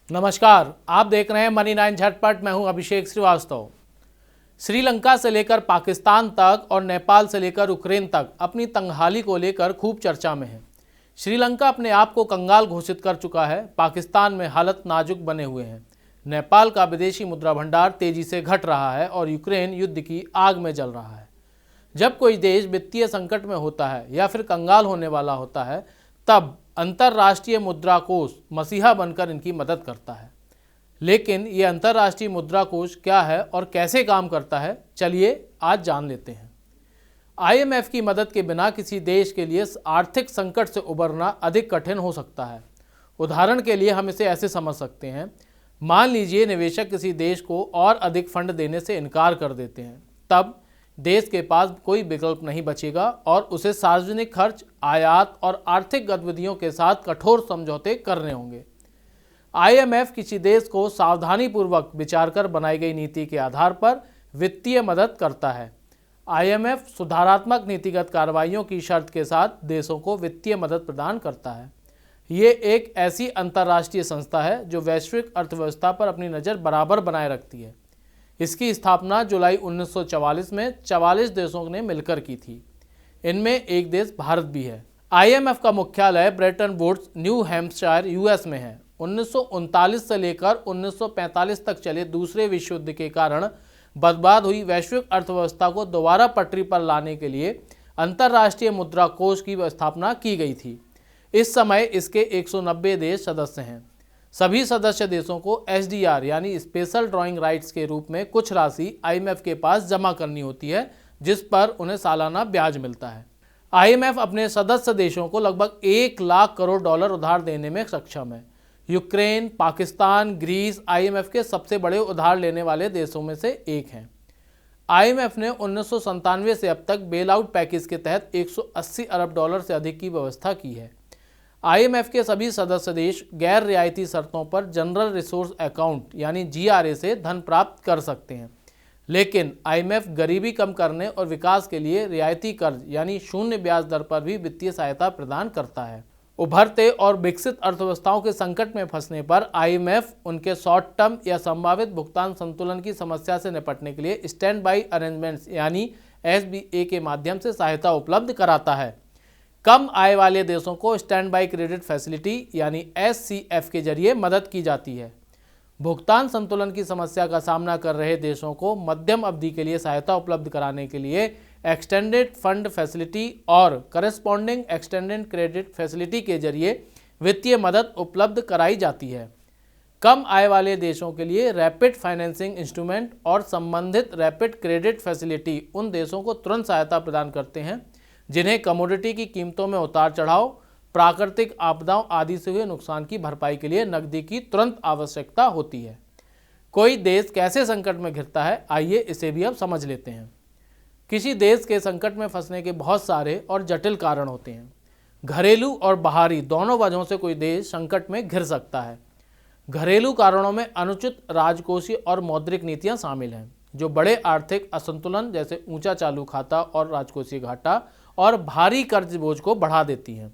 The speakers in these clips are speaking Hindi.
नमस्कार, आप देख रहे हैं मनी 9 झटपट। मैं हूं अभिषेक श्रीवास्तव। श्रीलंका से लेकर पाकिस्तान तक और नेपाल से लेकर यूक्रेन तक अपनी तंगहाली को लेकर खूब चर्चा में है। श्रीलंका अपने आप को कंगाल घोषित कर चुका है। पाकिस्तान में हालत नाजुक बने हुए हैं। नेपाल का विदेशी मुद्रा भंडार तेजी से घट रहा है और यूक्रेन युद्ध की आग में जल रहा है। जब कोई देश वित्तीय संकट में होता है या फिर कंगाल होने वाला होता है, तब अंतर्राष्ट्रीय मुद्रा कोष मसीहा बनकर इनकी मदद करता है। लेकिन ये अंतर्राष्ट्रीय मुद्रा कोष क्या है और कैसे काम करता है, चलिए आज जान लेते हैं। IMF की मदद के बिना किसी देश के लिए आर्थिक संकट से उबरना अधिक कठिन हो सकता है। उदाहरण के लिए हम इसे ऐसे समझ सकते हैं, मान लीजिए निवेशक किसी देश को और अधिक फंड देने से इनकार कर देते हैं, तब देश के पास कोई विकल्प नहीं बचेगा और उसे सार्वजनिक खर्च, आयात और आर्थिक गतिविधियों के साथ कठोर समझौते करने होंगे। IMF किसी देश को सावधानीपूर्वक विचार कर बनाई गई नीति के आधार पर वित्तीय मदद करता है। IMF सुधारात्मक नीतिगत कार्रवाइयों की शर्त के साथ देशों को वित्तीय मदद प्रदान करता है। ये एक ऐसी अंतर्राष्ट्रीय संस्था है जो वैश्विक अर्थव्यवस्था पर अपनी नज़र बराबर बनाए रखती है। इसकी स्थापना जुलाई 1944 में 44 देशों ने मिलकर की थी। इनमें एक देश भारत भी है। IMF का मुख्यालय Bretton Woods, New Hampshire, US में है। 1939 से लेकर 1945 तक चले दूसरे विश्व युद्ध के कारण बर्बाद हुई वैश्विक अर्थव्यवस्था को दोबारा पटरी पर लाने के लिए अंतर्राष्ट्रीय मुद्रा कोष की स्थापना की गई थी। इस समय इसके 190 देश सदस्य हैं। सभी सदस्य देशों को SDR यानी स्पेशल ड्राइंग राइट्स के रूप में कुछ राशि IMF के पास जमा करनी होती है, जिस पर उन्हें सालाना ब्याज मिलता है। IMF अपने सदस्य देशों को लगभग 1 लाख करोड़ डॉलर उधार देने में सक्षम है। यूक्रेन, पाकिस्तान, ग्रीस IMF के सबसे बड़े उधार लेने वाले देशों में से एक हैं। IMF ने 1997 से अब तक बेल आउट पैकेज के तहत 180 अरब डॉलर से अधिक की व्यवस्था की है। IMF के सभी सदस्य देश गैर रियायती शर्तों पर जनरल रिसोर्स अकाउंट यानी GRA से धन प्राप्त कर सकते हैं। लेकिन IMF गरीबी कम करने और विकास के लिए रियायती कर्ज यानी शून्य ब्याज दर पर भी वित्तीय सहायता प्रदान करता है। उभरते और विकसित अर्थव्यवस्थाओं के संकट में फंसने पर IMF उनके शॉर्ट टर्म या संभावित भुगतान संतुलन की समस्या से निपटने के लिए स्टैंड बाई अरेंजमेंट्स यानी SBA के माध्यम से सहायता उपलब्ध कराता है। कम आय वाले देशों को स्टैंड बाई क्रेडिट फैसिलिटी यानी SCF के जरिए मदद की जाती है। भुगतान संतुलन की समस्या का सामना कर रहे देशों को मध्यम अवधि के लिए सहायता उपलब्ध कराने के लिए एक्सटेंडेड फंड फैसिलिटी और करस्पॉन्डिंग एक्सटेंडेड क्रेडिट फैसिलिटी के जरिए वित्तीय मदद उपलब्ध कराई जाती है। कम आय वाले देशों के लिए रैपिड फाइनेंसिंग इंस्ट्रूमेंट और संबंधित रैपिड क्रेडिट फैसिलिटी उन देशों को तुरंत सहायता प्रदान करते हैं जिन्हें कमोडिटी की कीमतों में उतार चढ़ाव, प्राकृतिक आपदाओं आदि से हुए नुकसान की भरपाई के लिए नकदी की तुरंत आवश्यकता होती है। कोई देश कैसे संकट में घिरता है, आइए इसे भी अब समझ लेते हैं। किसी देश के संकट में फंसने के बहुत सारे और जटिल कारण होते हैं। घरेलू और बाहरी दोनों वजहों से कोई देश संकट में घिर सकता है। घरेलू कारणों में अनुचित राजकोषीय और मौद्रिक नीतियां शामिल हैं, जो बड़े आर्थिक असंतुलन जैसे ऊंचा चालू खाता और राजकोषीय घाटा और भारी कर्ज बोझ को बढ़ा देती हैं।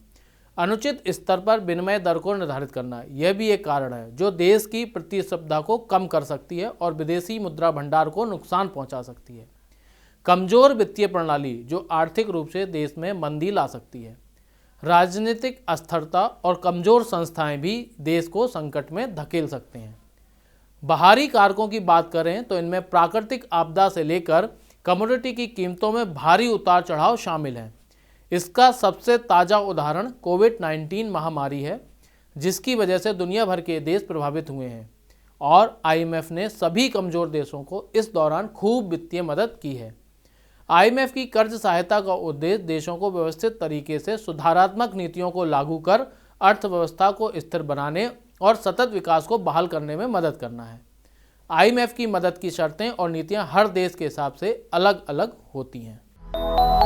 अनुचित स्तर पर विनिमय दर को निर्धारित करना यह भी एक कारण है जो देश की प्रतिस्पर्धा को कम कर सकती है और विदेशी मुद्रा भंडार को नुकसान पहुंचा सकती है। कमजोर वित्तीय प्रणाली जो आर्थिक रूप से देश में मंदी ला सकती है। राजनीतिक अस्थिरता और कमजोर संस्थाएं भी देश को संकट में धकेल सकते हैं। बाहरी कारकों की बात करें तो इनमें प्राकृतिक आपदा से लेकर कमोडिटी की कीमतों में भारी उतार चढ़ाव शामिल हैं। इसका सबसे ताज़ा उदाहरण कोविड-19 महामारी है, जिसकी वजह से दुनिया भर के देश प्रभावित हुए हैं और IMF ने सभी कमज़ोर देशों को इस दौरान खूब वित्तीय मदद की है। IMF की कर्ज सहायता का उद्देश्य देशों को व्यवस्थित तरीके से सुधारात्मक नीतियों को लागू कर अर्थव्यवस्था को स्थिर बनाने और सतत विकास को बहाल करने में मदद करना है। IMF की मदद की शर्तें और नीतियां हर देश के हिसाब से अलग अलग होती हैं।